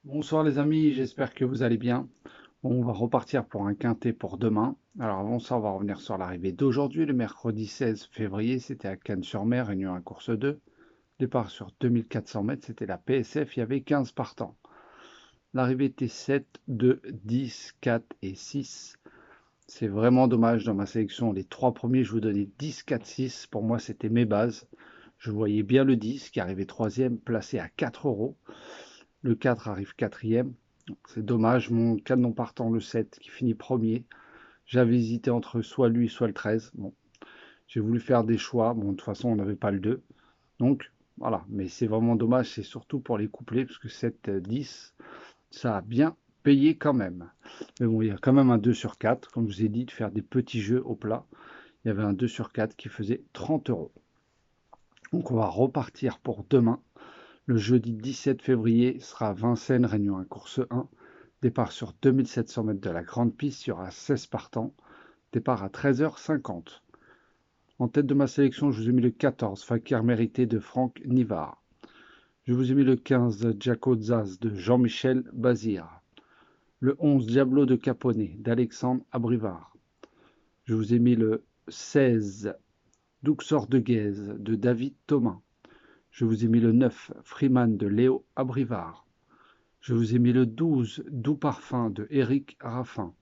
Bonsoir les amis, j'espère que vous allez bien. Bon, on va repartir pour un quintet pour demain. Alors avant ça, on va revenir sur l'arrivée d'aujourd'hui, le mercredi 16 février, c'était à Cannes-sur-Mer, Réunion 1 course 2. Départ sur 2400 mètres, c'était la PSF, il y avait 15 partants. L'arrivée était 7, 2, 10, 4 et 6. C'est vraiment dommage dans ma sélection. Les trois premiers, je vous donnais 10, 4, 6. Pour moi, c'était mes bases. Je voyais bien le 10 qui arrivait troisième, placé à 4 euros. Le 4 arrive quatrième. C'est dommage, mon canon partant, le 7, qui finit premier. J'avais hésité entre soit lui, soit le 13. Bon, j'ai voulu faire des choix. Bon, de toute façon, on n'avait pas le 2. Donc, voilà. Mais c'est vraiment dommage, c'est surtout pour les couplets, parce que 7, 10, ça a bien payé quand même. Mais bon, il y a quand même un 2 sur 4. Comme je vous ai dit, de faire des petits jeux au plat. Il y avait un 2 sur 4 qui faisait 30 euros. Donc, on va repartir pour demain. Le jeudi 17 février sera Vincennes Réunion 1 course 1. Départ sur 2700 mètres de la grande piste, il y aura 16 partants. Départ à 13h50. En tête de ma sélection, je vous ai mis le 14, Fakir mérité de Franck Nivard. Je vous ai mis le 15, Jaco Zaz de Jean-Michel Bazir. Le 11, Diablo de Caponnet d'Alexandre Abrivard. Je vous ai mis le 16, Douxor de Guèze de David Thomas. Je vous ai mis le 9, Freeman de Léo Abrivard. Je vous ai mis le 12, Doux Parfum de Éric Raffin.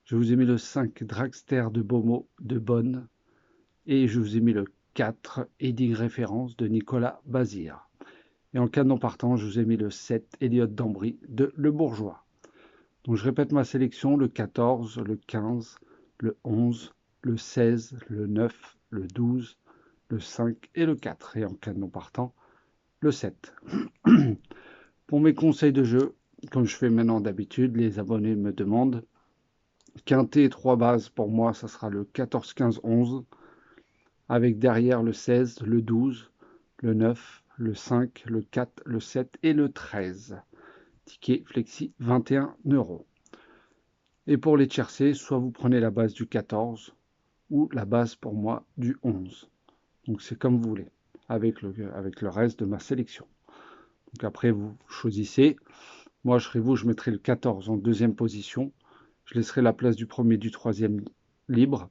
Je vous ai mis le 5, Dragster de Beaumont de Bonne. Et je vous ai mis le 4, Heading Référence de Nicolas Bazir. Et en canon partant, je vous ai mis le 7, Elliott d'Ambry de Le Bourgeois. Donc je répète ma sélection, le 14, le 15, le 11, le 16, le 9, le 12, le 5 et le 4. Et en canon partant, le 7. Pour mes conseils de jeu, comme je fais maintenant d'habitude, les abonnés me demandent quintet et 3 bases, pour moi, ça sera le 14, 15, 11, avec derrière le 16, le 12, le 9, le 5, le 4, le 7 et le 13. Ticket flexi 21 euros. Et pour les tiercés, soit vous prenez la base du 14 ou la base pour moi du 11. Donc c'est comme vous voulez, avec le reste de ma sélection. Donc après, vous choisissez. Moi, je serai vous, je mettrai le 14 en deuxième position. Je laisserai la place du premier et du troisième libre.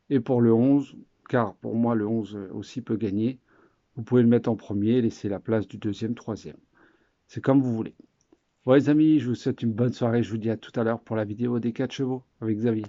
Et pour le 11, car pour moi le 11 aussi peut gagner, vous pouvez le mettre en premier et laisser la place du deuxième, troisième. C'est comme vous voulez. Bon les amis, je vous souhaite une bonne soirée. Je vous dis à tout à l'heure pour la vidéo des 4 chevaux avec Xavier.